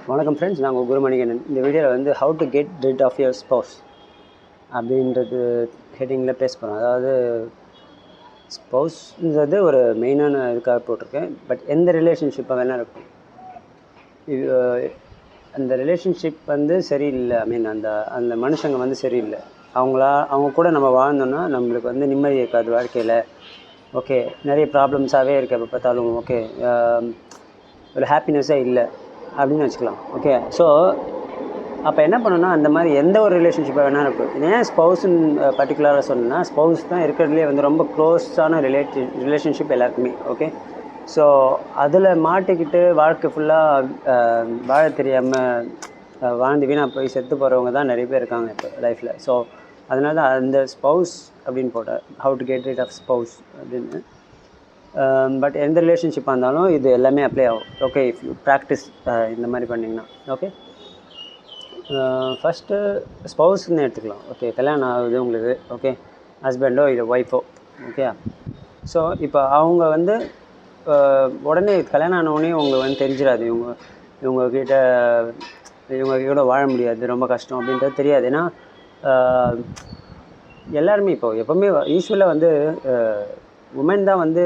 வணக்கம் ஃப்ரெண்ட்ஸ், நான் உங்கள் குருமணிகண்ணன். இந்த வீடியோவில் வந்து how to get rid of your spouse அப்படின்றது ஹெட்டிங்கில் பேச போகிறோம். அதாவது ஸ்பௌஸ்ன்றது ஒரு மெயினான இதுக்காக போட்டிருக்கேன். பட் எந்த ரிலேஷன்ஷிப்பை வேணால் இருக்கும், இது அந்த ரிலேஷன்ஷிப் வந்து சரியில்லை, ஐ மீன் அந்த அந்த மனுஷங்க வந்து சரியில்லை, அவங்க கூட நம்ம வாழ்ந்தோன்னா நம்மளுக்கு வந்து நிம்மதி இருக்காது வாழ்க்கையில். ஓகே, நிறைய ப்ராப்ளம்ஸாகவே இருக்குது எப்போ பார்த்தாலும். ஓகே, ஒரு ஹாப்பினஸ்ஸே இல்லை அப்படின்னு வச்சுக்கலாம். ஓகே, ஸோ அப்போ என்ன பண்ணணும்னா, அந்த மாதிரி எந்த ஒரு ரிலேஷன்ஷிப்பை வேணாலும் இருக்கும். ஏன் ஸ்பௌஸ்ன்னு பர்டிகுலராக சொன்னேன்னா, ஸ்பௌஸ் தான் இருக்கிறதுலே வந்து ரொம்ப க்ளோஸான ரிலேஷன்ஷிப் எல்லாருக்குமே. ஓகே, ஸோ அதில் மாட்டிக்கிட்டு வாழ்க்கை ஃபுல்லாக வாழ தெரியாமல் வாழ்ந்து வீணாக போய் செத்து போகிறவங்க தான் நிறைய பேர் இருக்காங்க இப்போ லைஃப்பில். ஸோ அதனால தான் அந்த ஸ்பௌஸ் அப்படின்னு போட்டேன், how to get rid of spouse அப்படின்னு. பட் எந்த ரிலேஷன்ஷிப்பாக இருந்தாலும் இது எல்லாமே அப்ளை ஆகும். ஓகே, இஃப் யூ ப்ராக்டிஸ் இந்த மாதிரி பண்ணிங்கன்னா. ஓகே, ஃபஸ்ட்டு ஸ்பௌஸ்ன்னு எடுத்துக்கலாம். ஓகே, கல்யாணம் ஆகுது உங்களுக்கு. ஓகே, ஹஸ்பண்டோ இல்லை ஒய்ஃபோ. ஓகே, ஸோ இப்போ அவங்க வந்து உடனே கல்யாணம் ஆனவுடனே உங்களுக்கு வந்து தெரிஞ்சிடாது இவங்கக்கிட்ட கூட வாழ முடியாது, ரொம்ப கஷ்டம் அப்படின்றது தெரியாது. ஏன்னா எல்லாருமே இப்போ எப்போவுமே யூஸ்வலாக வந்து உமன் தான் வந்து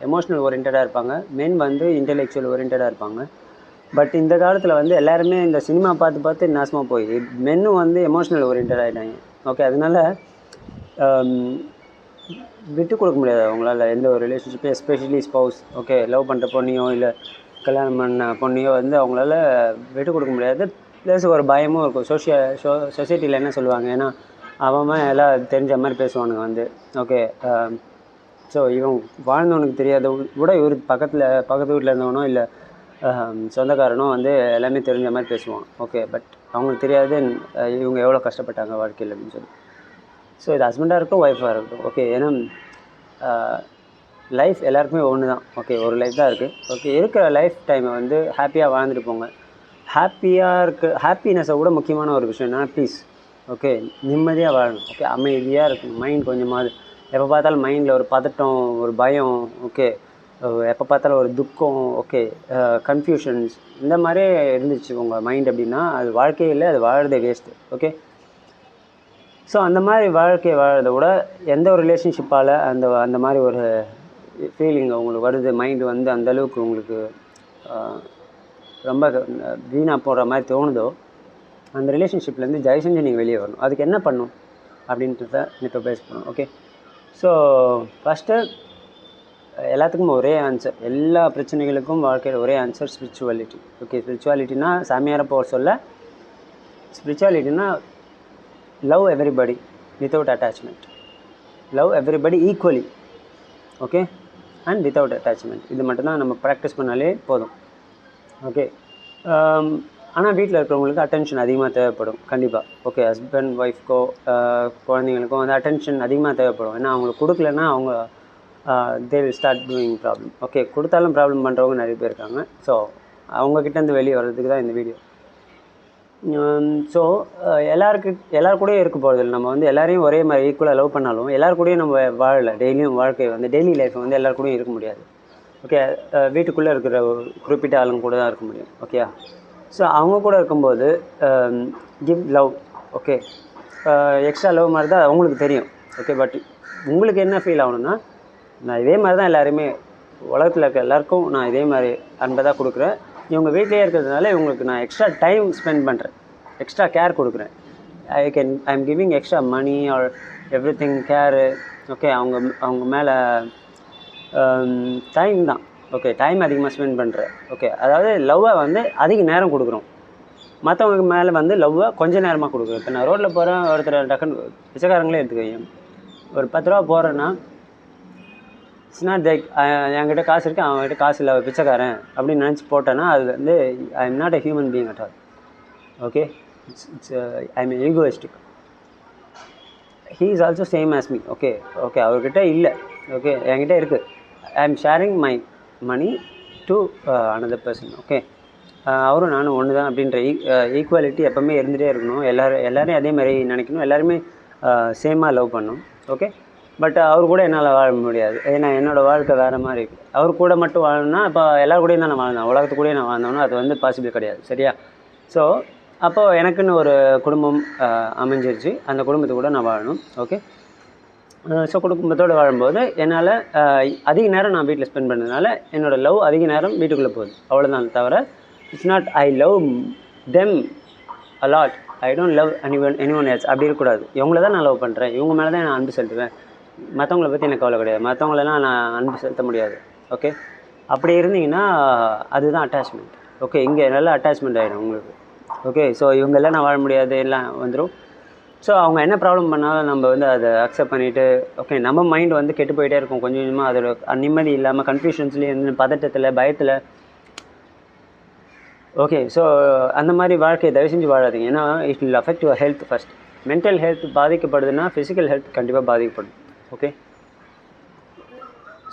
எமோஷ்னல் ஓரியன்டாக இருப்பாங்க, மென் வந்து இன்டெலெக்சுவல் ஓரியன்டாக இருப்பாங்க. பட் இந்த காலத்தில் வந்து எல்லாருமே இந்த சினிமா பார்த்து நாசமாக போய் மென்னும் வந்து எமோஷ்னல் ஓரியன்டாக ஆகிட்டாங்க. ஓகே, அதனால் விட்டு கொடுக்க முடியாது அவங்களால எந்த ஒரு ரிலேஷன்ஷிப்பையும், எஸ்பெஷலி ஸ்பௌஸ். ஓகே, லவ் பண்ணுற பொண்ணையோ இல்லை கல்யாணம் பண்ண பொண்ணையோ வந்து அவங்களால விட்டு கொடுக்க முடியாது. ப்ளஸ் ஒரு பயமும் இருக்கும். சொசைட்டியில் என்ன சொல்லுவாங்க, ஏன்னா அவன் எல்லாம் தெரிஞ்ச மாதிரி பேசுவானுங்க வந்து. ஓகே, ஸோ இவன் வாழ்ந்தவனுக்கு தெரியாத கூட இவர் பக்கத்து வீட்டில் இருந்தவனோ இல்லை சொந்தக்காரனோ வந்து எல்லாமே தெரிஞ்ச மாதிரி பேசுவான். ஓகே, பட் அவங்களுக்கு தெரியாது இவங்க எவ்வளோ கஷ்டப்பட்டாங்க வாழ்க்கையில் அப்படின்னு சொல்லி. ஸோ இது ஹஸ்பண்டாக இருக்கட்டும், ஒய்ஃபாக இருக்கட்டும். ஓகே, ஏன்னா லைஃப் எல்லாருக்குமே ஒன்று தான். ஓகே, ஒரு லைஃப் தான் இருக்குது. ஓகே, இருக்கிற லைஃப் டைமை வந்து ஹாப்பியாக வாழ்ந்துட்டு போங்க. ஹாப்பினஸை விட முக்கியமான ஒரு விஷயம் என்னன்னா பீஸ். ஓகே, நிம்மதியாக வாழணும். ஓகே, அமைதியாக இருக்கணும். மைண்ட் கொஞ்சமாவது, எப்போ பார்த்தாலும் மைண்டில் ஒரு பதட்டம், ஒரு பயம், ஓகே, எப்போ பார்த்தாலும் ஒரு துக்கம், ஓகே, கன்ஃபியூஷன்ஸ், இந்த மாதிரியே இருந்துச்சு உங்கள் மைண்ட் அப்படின்னா அது வாழ்க்கையில் அது வாழறதே வேஸ்ட்டு. ஓகே, ஸோ அந்த மாதிரி வாழ்க்கையை வாழறத விட எந்த ஒரு ரிலேஷன்ஷிப்பால் அந்த மாதிரி ஒரு ஃபீலிங் உங்களுக்கு வருது, மைண்டு வந்து அந்தளவுக்கு உங்களுக்கு ரொம்ப வீணாக போடுற மாதிரி தோணுதோ, அந்த ரிலேஷன்ஷிப்லேருந்து தயவு செஞ்சு நீங்கள் வெளியே வரணும். அதுக்கு என்ன பண்ணணும் அப்படின்றத இப்போ பேச போகணும். ஓகே, ஸோ ஃபஸ்ட்டு எல்லாத்துக்கும் ஒரே ஆன்சர், எல்லா பிரச்சனைகளுக்கும் வாழ்க்கையில் ஒரே ஆன்சர் ஸ்பிரிச்சுவாலிட்டி. ஓகே, ஸ்பிரிச்சுவாலிட்டினா சாமியாரை போக சொல்ல, ஸ்பிரிச்சுவாலிட்டினா love everybody without attachment, love everybody equally. Okay, and without attachment. இது மட்டும்தான் நம்ம ப்ராக்டிஸ் பண்ணாலே போதும். ஓகே, ஆனால் வீட்டில் இருக்கிறவங்களுக்கு அட்டென்ஷன் அதிகமாக தேவைப்படும் கண்டிப்பாக. ஓகே, ஹஸ்பண்ட் ஒய்ஃப்க்கோ குழந்தைங்களுக்கும் வந்து அட்டென்ஷன் அதிகமாக தேவைப்படும். ஏன்னா அவங்களுக்கு கொடுக்கலன்னா அவங்க they will start doing problem. Okay, கொடுத்தாலும் ப்ராப்ளம் பண்ணுறவங்க நிறைய பேர் இருக்காங்க. ஸோ அவங்கக்கிட்டேருந்து வெளியே வர்றதுக்கு தான் இந்த வீடியோ. ஸோ எல்லாரு கூடயும் இருக்க போகிறது, நம்ம வந்து எல்லாரையும் ஒரே மாதிரி ஈக்குவலாக லவ் பண்ணாலும் எல்லாரு கூடயும் நம்ம வாழலை. டெய்லியும் வாழ்க்கை வந்து டெய்லி லைஃப்பை வந்து எல்லாரு கூடயும் இருக்க முடியாது. ஓகே, வீட்டுக்குள்ளே இருக்கிற குறிப்பிட்ட ஆளுங்க கூட தான் இருக்க முடியும். ஓகே, ஸோ அவங்க கூட இருக்கும்போது give love. Okay, extra love மாதிரி தான் அவங்களுக்கு தெரியும். ஓகே, பட் உங்களுக்கு என்ன ஃபீல் ஆகணும்னா, நான் இதே மாதிரி தான் எல்லாருமே உலகத்தில் இருக்க எல்லாருக்கும் நான் இதே மாதிரி அன்பை தான் கொடுக்குறேன். இவங்க வீட்டிலே இருக்கிறதுனால இவங்களுக்கு நான் எக்ஸ்ட்ரா டைம் ஸ்பெண்ட் பண்ணுறேன், எக்ஸ்ட்ரா கேர் கொடுக்குறேன். I am giving extra money or everything care. Okay, அவங்க மேலே டைம் தான். ஓகே, டைம் அதிகமாக ஸ்பெண்ட் பண்ணுறேன். ஓகே, அதாவது லவ்வை வந்து அதிக நேரம் கொடுக்குறோம். மற்றவங்க மேலே வந்து லவ்வை கொஞ்சம் நேரமாக கொடுக்குறோம். இப்போ நான் ரோட்டில் போகிறேன், ஒருத்தர் டக்குன்னு பிச்சைக்காரங்களே எடுத்துக்கோங்க, ஒரு 10 ரூபா போடுறேன்னா இட்ஸ் நாட் லைக் என்கிட்ட காசு இருக்குது, அவங்ககிட்ட காசு இல்லை, பிச்சைக்காரன் அப்படின்னு நினச்சி போட்டேன்னா அது வந்து I am not a human being at all. Okay, it's I am egoistic. He is also same as me. Okay, அவர்கிட்ட இல்லை, ஓகே, என்கிட்ட இருக்குது. I am sharing my money to another person. Okay, அவரும் நானும் ஒன்று தான் அப்படின்ற ஈக்குவாலிட்டி எப்போவுமே இருந்துகிட்டே இருக்கணும். எல்லோரையும் அதே மாதிரி நினைக்கணும், எல்லாருமே சேமாக லவ் பண்ணணும். ஓகே, பட் அவர் கூட என்னால் வாழ முடியாது. ஏன்னா என்னோடய வாழ்க்கை வேறு மாதிரி இருக்குது. அவர் கூட மட்டும் வாழணும்னா இப்போ எல்லார் கூடயும் தான் நான் வாழ்ந்தேன். உலகத்துக்கூடயே நான் வாழ்ந்தோம்னா அது வந்து பாசிபிள் கிடையாது. சரியா? ஸோ அப்போது எனக்குன்னு ஒரு குடும்பம் அமைஞ்சிருச்சு. அந்த குடும்பத்து கூட நான் வாழணும். ஓகே. ஸோ குடும்பத்தோடு வாழும்போது என்னால் அதிக நேரம் நான் வீட்டில் ஸ்பெண்ட் பண்ணதுனால என்னோடய லவ் அதிக நேரம் வீட்டுக்குள்ளே போகுது. அவ்வளோதான். தவிர it's not I love them a lot, I don't love anyone else. அப்படி இருக்கக்கூடாது. இவங்கள தான் நான் லவ் பண்ணுறேன், இவங்க மேலே தான் நான் அன்பு செலுத்துவேன், மற்றவங்கள பற்றி எனக்கு கவலை கிடையாது, மற்றவங்களெல்லாம் நான் அன்பு செலுத்த முடியாது. ஓகே. அப்படி இருந்தீங்கன்னா அதுதான் அட்டாச்மெண்ட். ஓகே. இங்கே நல்லா அட்டாச்மெண்ட் ஆகிடும் உங்களுக்கு. ஓகே. ஸோ இவங்கெல்லாம் நான் வாழ முடியாது எல்லாம் வந்துடும். ஸோ அவங்க என்ன ப்ராப்ளம் பண்ணாலும் நம்ம வந்து அதை அக்செப்ட் பண்ணிவிட்டு ஓகே நம்ம மைண்ட் வந்து கெட்டு போயிட்டே இருக்கும். கொஞ்சம் கொஞ்சமாக அதோட நிம்மதி இல்லாமல் கன்ஃபியூஷன்ஸ்லேயே இருந்து பதட்டத்தில் பயத்தில். ஓகே. ஸோ அந்த மாதிரி வாழ்க்கையை தயவு செஞ்சு வாழாதீங்க. ஏன்னா it will affect your health first. Mental health பாதிக்கப்படுதுன்னா ஃபிசிக்கல் ஹெல்த் கண்டிப்பாக பாதிக்கப்படும். ஓகே.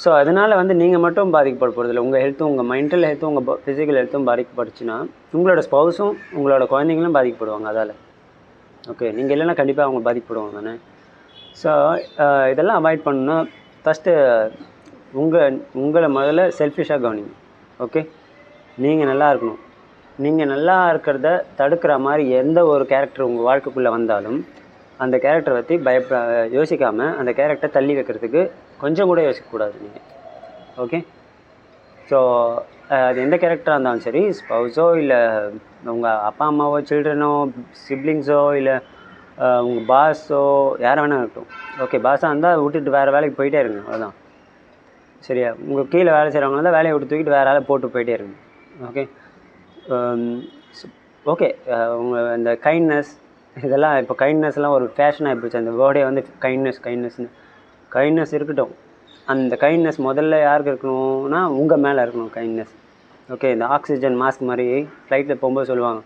ஸோ அதனால் வந்து நீங்கள் மட்டும் பாதிக்கப்பட போகிறதில்ல. உங்கள் ஹெல்த்தும் உங்கள் மென்டல் ஹெல்த்தும் உங்கள் ஃபிசிக்கல் ஹெல்த்தும் பாதிக்கப்படுச்சுன்னா உங்களோட ஸ்பௌஸும் உங்களோட குழந்தைங்களும் பாதிக்கப்படுவாங்க அதால். ஓகே. நீங்கள் இல்லைன்னா கண்டிப்பாக அவங்க பாதிக்கப்படுவாங்க தானே. ஸோ இதெல்லாம் அவாய்ட் பண்ணணுன்னா ஃபஸ்ட்டு உங்களை முதல்ல செல்ஃபிஷாக கவனிங்க. ஓகே. நீங்கள் நல்லா இருக்கணும். நீங்கள் நல்லா இருக்கிறத தடுக்கிற மாதிரி எந்த ஒரு கேரக்டர் உங்கள் வாழ்க்கைக்குள்ளே வந்தாலும் அந்த கேரக்டரை பற்றி யோசிக்காமல் அந்த கேரக்டரை தள்ளி வைக்கிறதுக்கு கொஞ்சம் கூட யோசிக்கக்கூடாது நீங்கள். ஓகே. ஸோ அது எந்த கேரக்டராக இருந்தாலும் சரி, ஸ்பௌஸோ இல்லை உங்கள் அப்பா அம்மாவோ சில்ட்ரனோ சிப்ளிங்ஸோ இல்லை உங்கள் பாஸோ யாரை வேணால் இருக்கட்டும். ஓகே. பாஸாக இருந்தால் விட்டுட்டு வேறு வேலைக்கு போயிட்டே இருங்க. அவ்வளோதான். சரியா? உங்கள் கீழே வேலை செய்கிறவங்க தான் வேலையை விட்டு தூக்கிட்டு வேறு வேலை போட்டு போயிட்டே இருங்க. ஓகே. ஓகே. உங்கள் இந்த கைண்ட்னஸ் இதெல்லாம் இப்போ கைண்ட்னஸ்லாம் ஒரு ஃபேஷனாக போச்சு. அந்த வேர்டே வந்து கைண்ட்னஸ்னு. கைண்ட்னஸ் இருக்கட்டும். அந்த கைண்ட்னஸ் முதல்ல யாருக்கு இருக்கணும்னா உங்கள் மேலே இருக்கணும் கைண்ட்னஸ். ஓகே. இந்த ஆக்சிஜன் மாஸ்க் மாதிரி ஃப்ளைட்டில் போகும்போது சொல்லுவாங்க,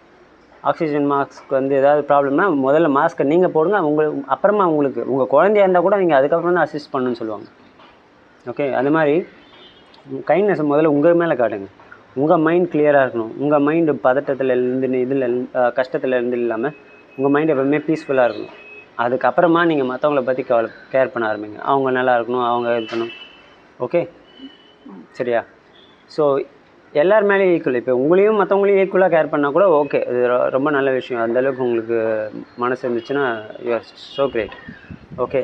ஆக்சிஜன் மாஸ்க் வந்து ஏதாவது ப்ராப்ளம்னா முதல்ல மாஸ்க்கை நீங்கள் போடுங்க, உங்களுக்கு அப்புறமா உங்களுக்கு உங்கள் குழந்தையா இருந்தால் கூட நீங்கள் அதுக்கப்புறம் தான் அசிஸ்ட் பண்ணணும்னு சொல்லுவாங்க. ஓகே. அது மாதிரி கைண்ட்னஸ் முதல்ல உங்கள் மேலே காட்டுங்க. உங்கள் மைண்ட் கிளியராக இருக்கணும். உங்கள் மைண்டு பதட்டத்தில் இருந்து கஷ்டத்தில் இருந்து இல்லாமல் உங்கள் மைண்ட் எப்பவுமே பீஸ்ஃபுல்லாக இருக்கணும். அதுக்கப்புறமா நீங்கள் மற்றவங்கள பற்றி கேர் பண்ண ஆரம்பிங்க. அவங்க நல்லா இருக்கணும், அவங்க இது பண்ணணும். ஓகே. சரியா? ஸோ எல்லார் மேலேயும் ஈக்குவல். இப்போ உங்களையும் மற்றவங்களையும் ஈக்குவலாக கேர் பண்ணால் கூட ஓகே, இது ரொம்ப நல்ல விஷயம். அந்தளவுக்கு உங்களுக்கு மனசு இருந்துச்சுன்னா you are so great. Okay.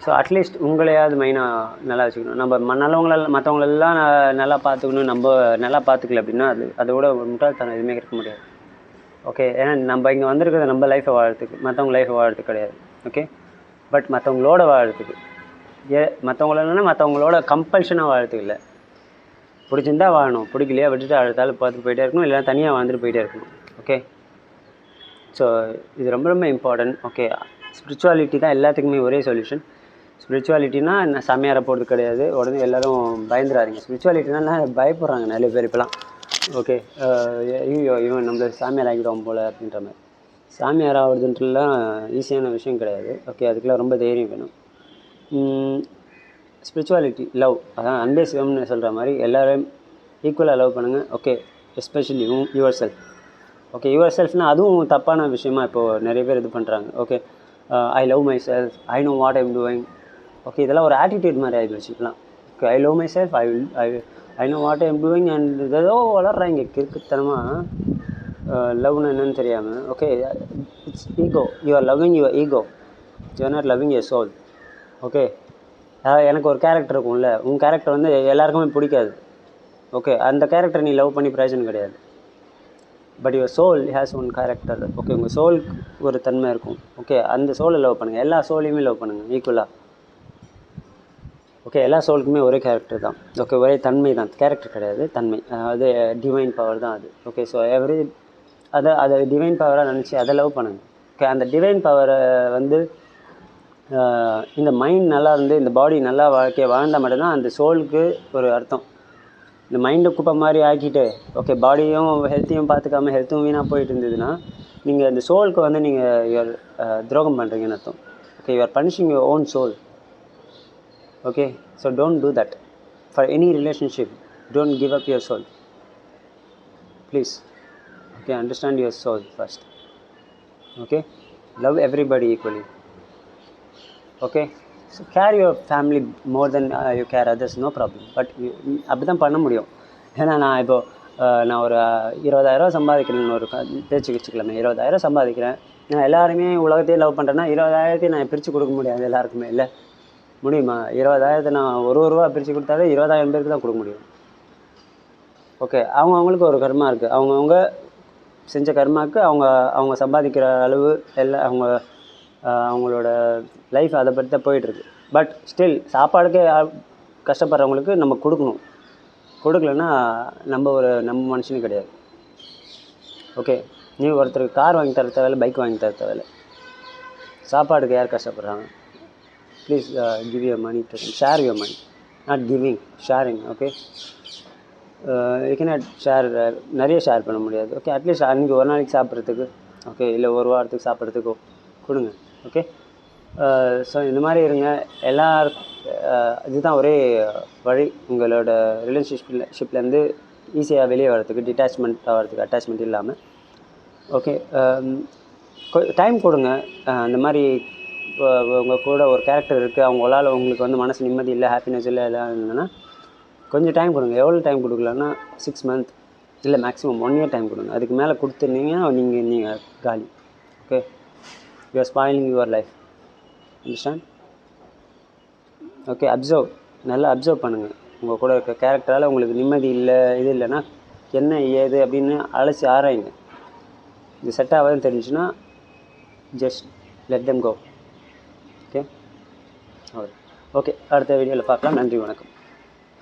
So at least உங்களையாவது மெயினாக நல்லா வச்சுக்கணும். நம்ம நல்லவங்களெல்லாம் மற்றவங்களெல்லாம் நல்லா பார்த்துக்கணும், நம்ம நல்லா பார்த்துக்கல அப்படின்னா அதோட முட்டாள்தனம் எதுவுமே இருக்க முடியாது. ஓகே. ஏன்னா நம்ம இங்கே வந்திருக்கிறது நம்ம லைஃப்பை வாழறதுக்கு, மற்றவங்க லைஃப்பை வாழறதுக்கு கிடையாது. ஓகே. பட் மற்றவங்களோட வாழறதுக்கு. மற்றவங்கள மற்றவங்களோட கம்பல்ஷனாக வாழறதுக்கு இல்லை. பிடிச்சிருந்தா வாழணும், பிடிக்கலையா விட்டுட்டு அடுத்தாலும் பார்த்து போயிட்டே இருக்கணும், இல்லைனா தனியாக வாழ்ந்துட்டு போயிட்டே இருக்கணும். ஓகே. ஸோ இது ரொம்ப ரொம்ப இம்பார்ட்டன்ட். ஓகே. ஸ்பிரிச்சுவாலிட்டி தான் எல்லாத்துக்குமே ஒரே சொல்யூஷன். ஸ்பிரிச்சுவாலிட்டினா என்ன சாமியாரை போகிறது கிடையாது. உடனே எல்லோரும் பயந்துடாதீங்க. ஸ்பிரிச்சுவாலிட்டினா பயப்படுறாங்க நிறைய பேர் இப்போலாம். ஓகே. ஐயோ இவன் நம்மள சாமியார் ஆகிடுவோம் போல் அப்படின்ற மாதிரி. சாமியார் ஆகுறதுன்றலாம் ஈஸியான விஷயம் கிடையாது. ஓகே. அதுக்கெலாம் ரொம்ப தைரியம் வேணும். ஸ்பிரிச்சுவாலிட்டி லவ், அதான் அன்பே சிவம்னு சொல்கிற மாதிரி எல்லோரையும் ஈக்குவலாக லவ் பண்ணுங்கள். Okay. Especially yourself. Okay. Your செல்ஃப்னால் அதுவும் தப்பான விஷயமா இப்போது நிறைய பேர் இது பண்ணுறாங்க. Okay. I love myself, I know what I'm doing. Okay. இதெல்லாம் ஒரு ஆட்டிடியூட் மாதிரி ஆகிடுச்சு இப்போலாம். Okay. I love myself, I know what I'm doing and ஏதோ வளர்றாங்க கிறுக்குத்தனமாக லவ்னு என்னன்னு தெரியாமல். Okay. It's ego. You are loving your ego, you are not loving your soul. Okay. எனக்கு ஒரு கேரக்டர் இருக்கும்ல, உங்கள் கேரக்டர் வந்து எல்லாருக்குமே பிடிக்காது. ஓகே. அந்த கேரக்டர் நீ லவ் பண்ணி பிரயோஜனம் கிடையாது. But your soul has one character. Okay. உங்கள் சோலுக்கு ஒரு தன்மை இருக்கும். ஓகே. அந்த சோலை லவ் பண்ணுங்கள். எல்லா சோலையுமே லவ் பண்ணுங்கள் ஈக்குவலாக. ஓகே. எல்லா சோலுக்குமே ஒரே கேரக்டர் தான். ஓகே. ஒரே தன்மை தான், கேரக்டர் கிடையாது, தன்மை. அது டிவைன் பவர் தான் அது. ஓகே. ஸோ அதை டிவைன் பவராக நினச்சி அதை லவ் பண்ணுங்கள். ஓகே. அந்த டிவைன் பவரை வந்து இந்த மைண்ட் நல்லா இருந்து இந்த பாடி நல்லா வாழ்ந்தால் மட்டும்தான் அந்த சோலுக்கு ஒரு அர்த்தம். இந்த மைண்டை குப்பை மாதிரி ஆக்கிட்டு ஓகே பாடியும் ஹெல்த்தையும் பார்த்துக்காம ஹெல்த்தும் வீணாக போயிட்டு இருந்ததுன்னா நீங்கள் அந்த சோலுக்கு வந்து நீங்கள் யுவர் துரோகம் பண்ணுறீங்கன்னு அர்த்தம். Okay. You are punishing your own soul. Okay. So don't do that for any relationship. Don't give up your soul please. Okay. Understand your soul first. Okay. Love everybody equally. Okay. So care your family more then you care others, no problem. But அப்படி தான் பண்ண முடியும். ஏன்னா நான் இப்போது நான் ஒரு 20,000 சம்பாதிக்கிறேன்னு ஒரு பேச்சு வச்சுக்கலாமே, 20,000 சம்பாதிக்கிறேன், நான் எல்லாருமே உலகத்தையே லவ் பண்ணுறேன்னா 20,000 நான் பிரித்து கொடுக்க முடியாது எல்லாருக்குமே. இல்லை, முடியுமா? 20,000 நான் ஒரு ரூபா பிரித்து கொடுத்தாலே 20,000 பேருக்கு தான் கொடுக்க முடியும். ஓகே, அவங்கவுங்களுக்கு ஒரு கர்மா இருக்குது. அவங்கவுங்க செஞ்ச கர்மாவுக்கு அவங்க சம்பாதிக்கிற அளவு எல்லாம் அவங்களோட லைஃப் அதை பற்றி தான் போயிட்டுருக்கு. பட் ஸ்டில் சாப்பாடுக்கே கஷ்டப்படுறவங்களுக்கு நம்ம கொடுக்கணும். கொடுக்கலன்னா நம்ம மனுஷனும் கிடையாது. ஓகே, நீ ஒருத்தருக்கு கார் வாங்கி தர தேவையில்ல, பைக் வாங்கி தர தேவையில்ல. சாப்பாடுக்கு யார் கஷ்டப்படுறாங்க? Please give your money to share your money, not giving, sharing. Okay, you cannot share, நிறைய ஷேர் பண்ண முடியாது. ஓகே, அட்லீஸ்ட் அன்றைக்கி ஒரு நாளைக்கு சாப்பிட்றதுக்கு, ஓகே, இல்லை ஒரு வாரத்துக்கு சாப்பிட்றதுக்கோ கொடுங்க. ஓகே, ஸோ இந்த மாதிரி இருங்க. இதுதான் ஒரே வழி உங்களோட ரிலேஷன்ஷிப்லேருந்து ஈஸியாக வெளியே வரதுக்கு, டிட்டாச்மெண்ட் ஆகிறதுக்கு, அட்டாச்மெண்ட் இல்லாமல். ஓகே, டைம் கொடுங்க. அந்த மாதிரி உங்கள் கூட ஒரு கேரக்டர் இருக்குது, அவங்களால உங்களுக்கு வந்து மனசு நிம்மதி இல்லை, ஹாப்பினஸ் இல்லை, எல்லாம் இருந்ததுன்னா கொஞ்சம் டைம் கொடுங்க. எவ்வளோ டைம் கொடுக்கலான்னா 6 months, இல்லை மேக்ஸிமம் 1 year டைம் கொடுங்க. அதுக்கு மேலே கொடுத்துருந்தீங்கன்னா நீங்கள் காலி. Okay, you R spoiling your life. Understand? Okay, நல்லா அப்சர்வ் பண்ணுங்கள். உங்கள் கூட இருக்க கேரக்டரால் உங்களுக்கு நிம்மதி இல்லை, இது இல்லைன்னா என்ன ஏது அப்படின்னு அலசி ஆராயுங்க. இது செட் ஆகாதுன்னு தெரிஞ்சுன்னா just let them go. Okay, அடுத்த வீடியோவில் பார்க்கலாம். நன்றி, வணக்கம்.